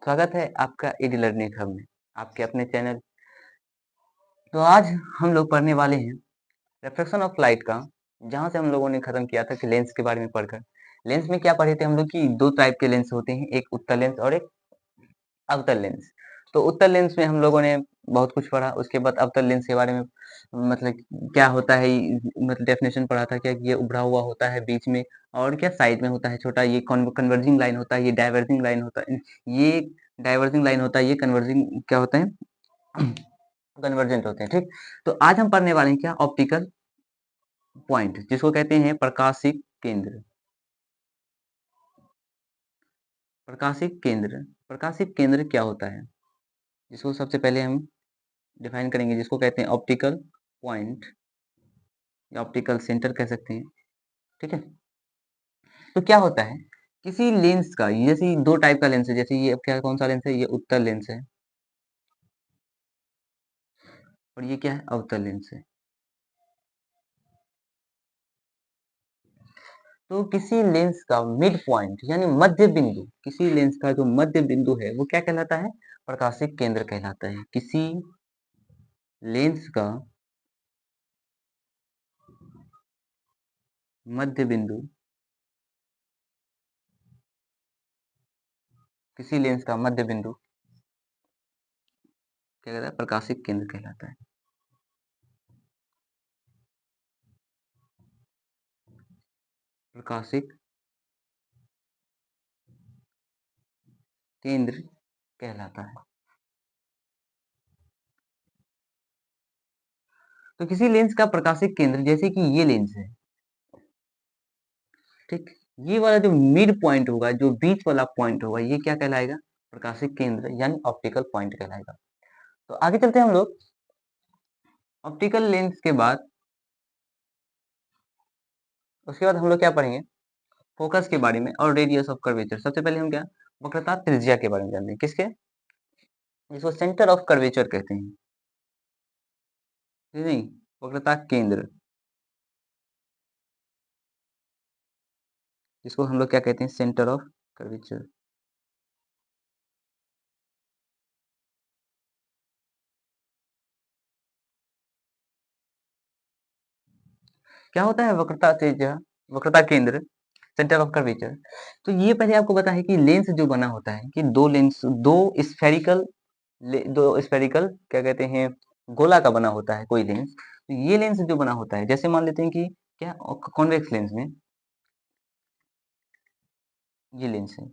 स्वागत है आपका ईडी लर्निंग हब में, आपके अपने चैनल। तो आज हम लोग पढ़ने वाले हैं रिफ्लेक्शन ऑफ लाइट का, जहाँ से हम लोगों ने खत्म किया था कि लेंस के बारे में पढ़कर। लेंस में क्या पढ़े थे हम लोग कि दो टाइप के लेंस होते हैं, एक उत्तल लेंस और एक अवतल लेंस। तो उत्तल लेंस में हम लोगों ने बहुत कुछ पढ़ा। उसके बाद अवतल लेंस के बारे में मतलब क्या होता है, मतलब डेफिनेशन पढ़ा था क्या कि ये उभरा हुआ होता है बीच में, और क्या साइड में होता है छोटा, ये कन्वर्जिंग लाइन होता है, ये डाइवर्जिंग लाइन होता है, ये डाइवर्जिंग लाइन होता है, ये कन्वर्जिंग क्या होता है कन्वर्जेंट होते हैं। ठीक, तो आज हम पढ़ने वाले हैं क्या, ऑप्टिकल पॉइंट, जिसको कहते हैं प्रकाशिक केंद्र। प्रकाशिक केंद्र, प्रकाशिक केंद्र क्या होता है, जिसको सबसे पहले हम डिफाइन करेंगे, जिसको कहते हैं ऑप्टिकल पॉइंट या ऑप्टिकल सेंटर कह सकते हैं। ठीक है, तो क्या होता है किसी लेंस का, जैसे दो टाइप का लेंस है, जैसे ये क्या, कौन सा लेंस है, ये उत्तल लेंस है और ये क्या है, अवतल लेंस है। तो किसी लेंस का मिड पॉइंट यानी मध्य बिंदु, किसी लेंस का जो मध्य बिंदु है वो क्या कहलाता है, प्रकाशिक केंद्र कहलाता है। किसी लेंस का मध्य बिंदु, किसी लेंस का मध्य बिंदु क्या कहलाता है, प्रकाशिक केंद्र कहलाता है। प्रकाशिक केंद्र कहलाता है। तो किसी लेंस का प्रकाशिक केंद्र, जैसे कि ये लेंस है, ठीक, ये वाला जो मिड पॉइंट होगा, जो बीच वाला पॉइंट होगा, ये क्या कहलाएगा, प्रकाशिक केंद्र यानी ऑप्टिकल पॉइंट कहलाएगा। तो आगे चलते हैं हम लोग ऑप्टिकल लेंस के बाद। उसके बाद हम लोग क्या पढ़ेंगे, फोकस के बारे में और रेडियस ऑफ कर्वेचर। सबसे पहले हम क्या, वक्रता त्रिज्या के बारे में जानते हैं, किसके, जिसको सेंटर ऑफ कर्वेचर कहते हैं, नहीं, वक्रता केंद्र, जिसको हम लोग क्या कहते हैं, सेंटर ऑफ कर्वेचर। क्या होता है वक्रता त्रिज्या, वक्रता केंद्र, सेंटर ऑफ कर्वेचर। तो ये पहले आपको पता है कि लेंस जो बना होता है कि दो लेंस, स्फेरिकल दो स्फेरिकल क्या कहते हैं, गोला का बना होता है कोई लेंस। तो ये लेंस जो बना होता है, जैसे मान लेते हैं कि क्या, कॉन्वेक्स लेंस में ये लेंस है,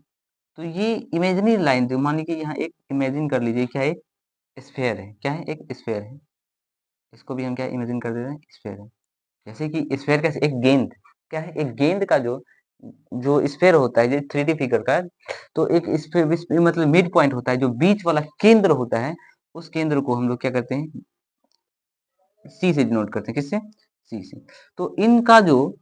तो ये इमेजिनरी लाइन जो मान लीजिए, यहाँ एक इमेजिन कर लीजिए, क्या एक स्फेयर है, क्या है, एक स्फेयर है, इसको भी हम क्या इमेजिन कर देते हैं, स्फेयर है। जैसे कि स्फेयर कैसे, एक गेंद, क्या है, एक गेंद का जो जो स्फेयर होता है, जो 3D फिगर का, तो एक स्फेयर मतलब मिड पॉइंट होता है, जो बीच वाला केंद्र होता है, उस केंद्र को हम लोग क्या करते हैं, सी से डिनोट करते हैं, किससे, सी से। तो इनका जो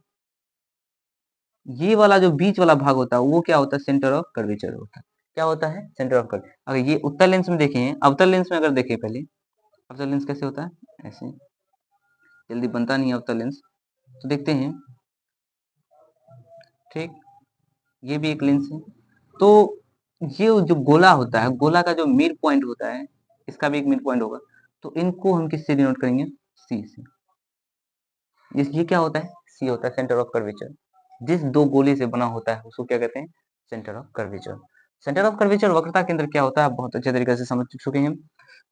ये वाला जो बीच वाला भाग होता है, वो क्या होता है, सेंटर ऑफ कर्वेचर होता है। क्या होता है, सेंटर ऑफ कर्वेचर। अगर ये उत्तल लेंस में देखें, अवतल लेंस में अगर देखें पहले, अवतल लेंस कैसे होता है, ऐसे जल्दी बनता नहीं है अवतल लेंस। तो देखते हैं, ठीक, ये भी एक लेंस है। तो ये जो गोला होता है, गोला का जो मिड पॉइंट होता है, इसका भी एक मिड पॉइंट होगा। तो इनको हम किससे डिनोट करेंगे, सी से। ये क्या होता है, सी होता है सेंटर ऑफ कर्वेचर। जिस दो गोले से बना होता है उसको क्या कहते हैं, centre of curvature. Centre of curvature, वक्रता केंद्र क्या होता है, आप बहुत अच्छे तरीके से समझ चुके हैं।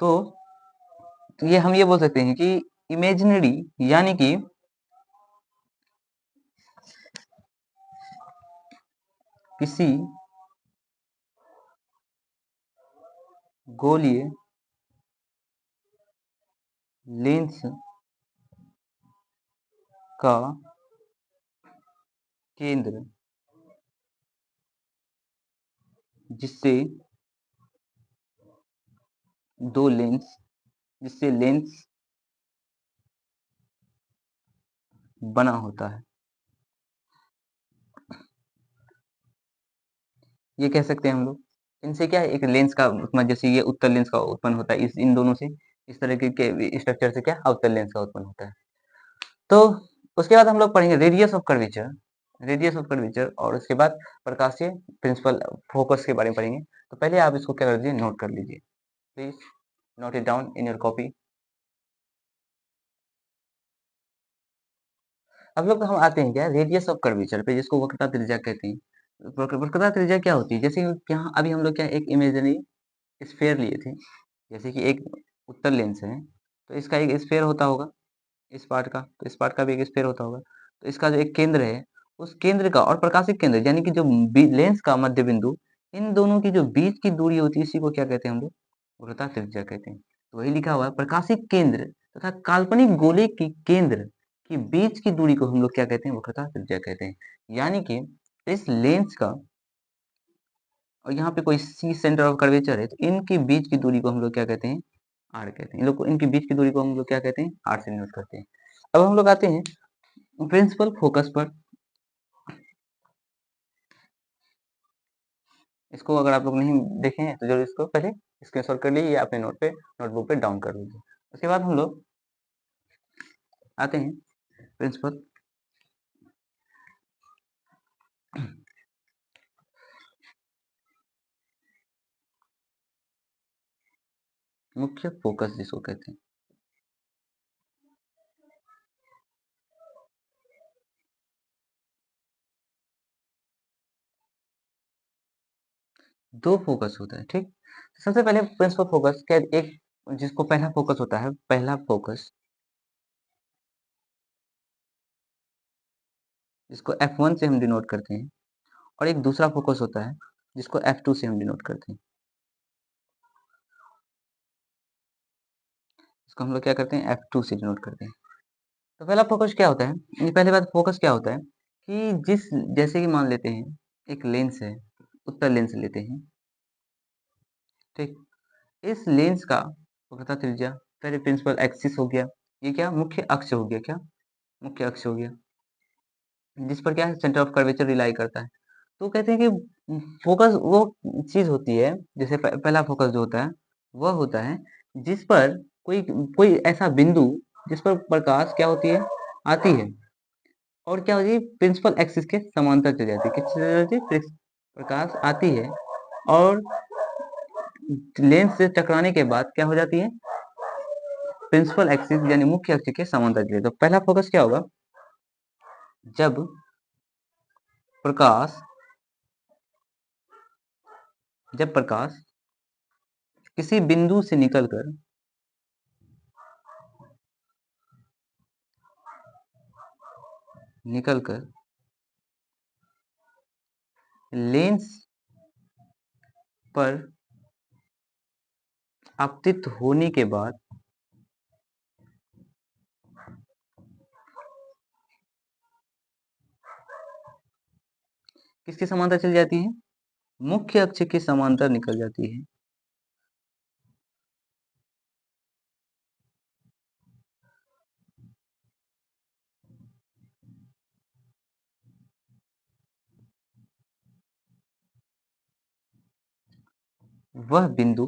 तो ये हम ये बोल सकते हैं कि इमेजिनरी यानी कि किसी गोलीय लेंस का केंद्र, जिससे दो लेंस, जिससे लेंस बना होता है, ये कह सकते हैं हम लोग। इनसे क्या है, एक लेंस का उत्पन्न, जैसे ये उत्तल लेंस का उत्पन्न होता है, इस इन दोनों से, इस तरह के स्ट्रक्चर से क्या, अवतल लेंस का उत्पन्न होता है। तो उसके बाद हम लोग पढ़ेंगे radius of curvature. Radius of curvature और उसके बाद प्रकाशीय प्रिंसिपल फोकस के बारे में पढ़ेंगे। तो पहले आप इसको क्या कर लीजिए, नोट कर लीजिए, please note it down in your copy. अब लोग हम आते हैं क्या, रेडियस ऑफ कर्वेचर पे, जिसको वक्रता त्रिज्या कहते हैं। वक्रता त्रिज्या क्या होती है, जैसे यहाँ अभी हम लोग क्या एक इमेजिनरी स्फेयर लिए थे, जैसे कि एक उत्तल लेंस है, तो इसका एक स्फेयर होता होगा, इस पार्ट का, तो इस पार्ट का भी एक स्फेयर होता होगा। तो इसका जो एक केंद्र है, उस केंद्र का और प्रकाशिक केंद्र यानी कि जो लेंस का मध्य बिंदु, इन दोनों की जो बीच की दूरी होती है, इसी को क्या कहते हैं हम लोग, वक्रता त्रिज्या कहते हैं। तो वही लिखा हुआ है, प्रकाशिक केंद्र तथा काल्पनिक गोले की केंद्र की बीच की दूरी को हम लोग क्या कहते हैं, वक्रता त्रिज्या कहते हैं। यानी कि इस लेंस का और यहाँ पे कोई सी सेंटर ऑफ कर्वेचर है, तो इनकी बीच की दूरी को हम लोग क्या कहते हैं, आर कहते हैं। इन लोग को, इनकी बीच की दूरी को हम लोग क्या कहते हैं, आर से नोट करते हैं। अब हम लोग आते हैं प्रिंसिपल फोकस पर। इसको अगर आप लोग नहीं देखे हैं तो जरूर इसको पहले स्क्रीनशॉट कर लीजिए या अपने नोटबुक पे डाउन कर लीजिए। उसके बाद हम लोग आते हैं प्रिंसिपल मुख्य फोकस जिसको कहते हैं। दो फोकस होता है, ठीक। सबसे पहले प्रिंसिपल फोकस क्या, एक जिसको पहला फोकस होता है, पहला फोकस जिसको F1 से हम डिनोट करते हैं, और एक दूसरा फोकस होता है जिसको F2 से हम डिनोट करते हैं। इसको हम लोग क्या करते हैं, F2 से डिनोट करते हैं। तो पहला फोकस क्या होता है, ये पहले बात फोकस क्या होता है कि जिस, जैसे कि मान लेते हैं एक लेंस है, उत्तल लेंस लेते हैं, ठीक। इस लेंस का वक्रता त्रिज्या, पहले प्रिंसिपल एक्सिस हो गया, ये क्या मुख्य अक्ष हो गया, क्या मुख्य अक्ष हो गया, जिस पर क्या है सेंटर ऑफ कर्वेचर रिलाई करता है। तो कहते हैं कि फोकस वो चीज होती है, जैसे पहला फोकस जो होता है वह होता है जिस पर कोई कोई ऐसा बिंदु जिस पर प्रकाश क्या होती है, आती है, और क्या होती है प्रिंसिपल एक्सिस के समांतर चली जाती है, किस चली जाती है, प्रकाश आती है और लेंस से टकराने के बाद क्या हो जाती है, प्रिंसिपल एक्सिस यानी मुख्य अक्ष के समांतर चले। तो पहला फोकस क्या होगा, जब प्रकाश जब प्रकाश किसी बिंदु से निकलकर लेंस पर आपतित होने के बाद किसके समांतर चली जाती है, मुख्य अक्ष के समांतर निकल जाती है। वह बिंदु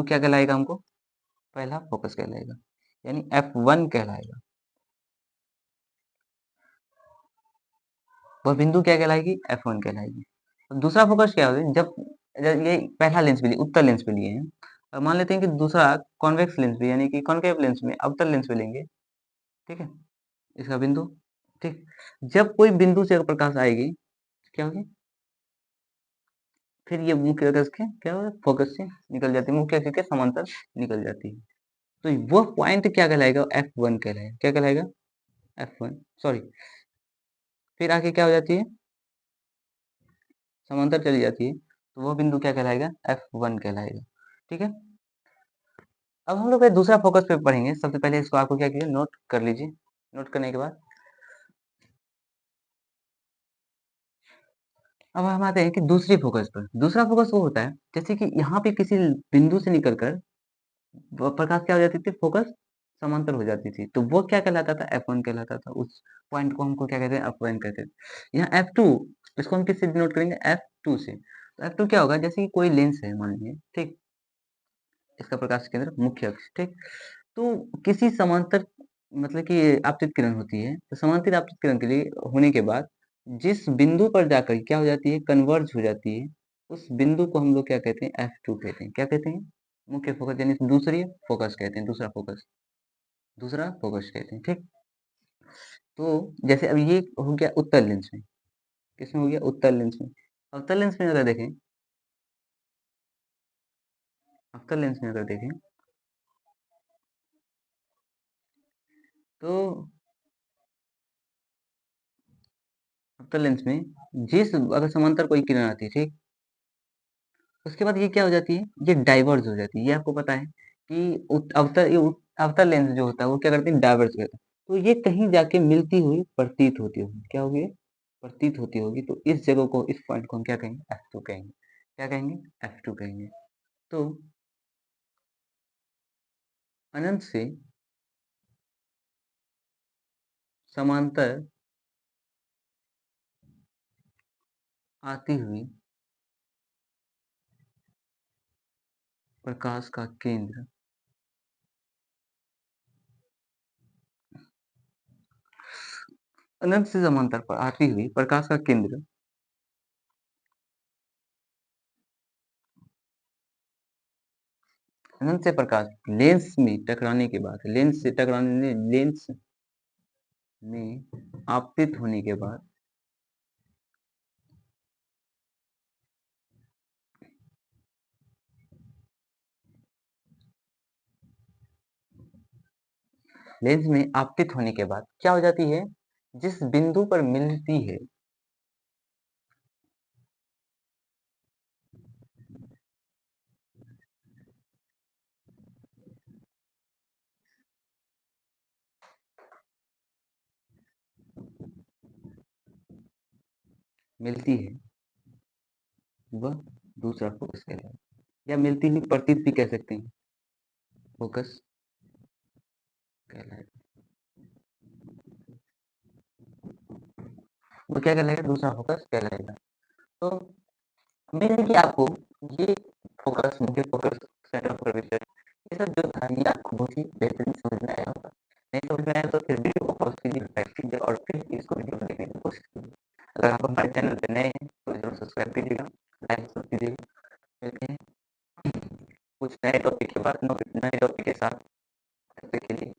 क्या कहलाएगा हमको, पहला फोकस कहलाएगा, यानी F1 कहलाएगा। वह बिंदु क्या कहलाएगी, F1 कहलाएगी। तो दूसरा फोकस क्या होगा, जब जब ये पहला लेंस भी लिए, उत्तल लेंस पे लिए हैं, अब मान लेते हैं कि दूसरा कॉन्वेक्स लेंस भी यानी कि कॉन्केव लेंस में अवतल लेंस पे लेंगे, ठीक है, इसका बिंदु, ठीक। जब कोई बिंदु से प्रकाश आएगी, क्या होगी, फिर ये मुख्य अक्ष के क्या होगा, फोकस से निकल जाती है, मुख्य अक्ष के समांतर निकल जाती है। तो वह पॉइंट क्या कहलाएगा, F1 कहलाएगा, क्या कहलाएगा, F1, सॉरी, फिर आगे क्या हो जाती है, समांतर चली जाती है, तो वह बिंदु क्या कहलाएगा, F1 कहलाएगा, ठीक है। अब हम लोग दूसरा फोकस पे पढ़ेंगे। सबसे पहले इसको आपको क्या कीजिए, नोट कर लीजिए। नोट करने के बाद अब हम आते हैं कि दूसरी फोकस पर। दूसरा फोकस वो होता है जैसे कि यहाँ पे किसी बिंदु से निकलकर प्रकाश क्या हो जाती थी, फोकस समांतर हो जाती थी, तो वो क्या कहलाता था, F1 कहलाता था। उस पॉइंट को हमको क्या कहते हैं, F1 कहते हैं। यहाँ F2, इसको हम किससे डिनोट करेंगे, F2 से। तो F2 क्या होगा, जैसे कि कोई लेंस है मान लीजिए, ठीक, इसका प्रकाश केंद्र मुख्य अक्ष, ठीक। तो किसी समांतर मतलब कि आपतित किरण होती है, तो समांतर आपतित किरण के लिए होने के बाद जिस बिंदु पर जाकर क्या हो जाती है, कन्वर्ज हो जाती है, उस बिंदु को हम लोग क्या कहते हैं, F2 कहते हैं। क्या कहते हैं? मुख्य फोकस यानी दूसरी फोकस कहते हैं, दूसरा फोकस कहते हैं, ठीक? तो जैसे अब ये हो गया उत्तल लेंस में, किसमें हो गया? उत्तल लेंस में। अवतल लेंस में अगर देखें, अवतल लेंस में अगर देखें तो अवतल लेंस में जिस अगर समांतर कोई किरण आती है, ठीक, उसके बाद ये क्या हो जाती है, ये डाइवर्ज हो जाती है। ये आपको पता है कि अवतल लेंस जो होता है वो क्या करते हैं, डाइवर्ज करते हैं। तो ये कहीं जाके मिलती हुई प्रतीत होती होगी। क्या होगी? प्रतीत होती होगी। तो इस जगह को, इस पॉइंट को हम क्या कहेंगे? F2 कहेंगे। क्या कहेंगे? F2 कहेंगे। तो अनंत से समांतर आती हुई प्रकाश का केंद्र अनंत से समांतर पर आती हुई प्रकाश का केंद्र अनंत से प्रकाश लेंस में टकराने के बाद, लेंस में आपतित होने के बाद लेंस में आपतित होने के बाद क्या हो जाती है, जिस बिंदु पर मिलती है वह दूसरा फोकस कहलाएगा, या मिलती हुई प्रतीत भी कह सकते हैं, फोकस कहलाएगा। वो क्या कहलाएगा? दूसरा फोकस कहलाएगा। तो उम्मीद है कि आपको ये फोकस, मुख्य फोकस, सेंटर ऑफ कर्वेचर, ये सब जो था ये आपको बहुत ही बेहतरीन समझ में आया होगा। नहीं समझ में आया तो फिर वीडियो को पॉज कीजिए, लाइक कीजिए और फिर इसको वीडियो को देखने की कोशिश कीजिए। अगर आप हमारे चैनल पे नए हैं तो जरूर सब्सक्राइब कीजिएगा, लाइक जरूर कीजिएगा। मिलते हैं कुछ नए टॉपिक के बाद, नए टॉपिक के साथ। तब तक के लिए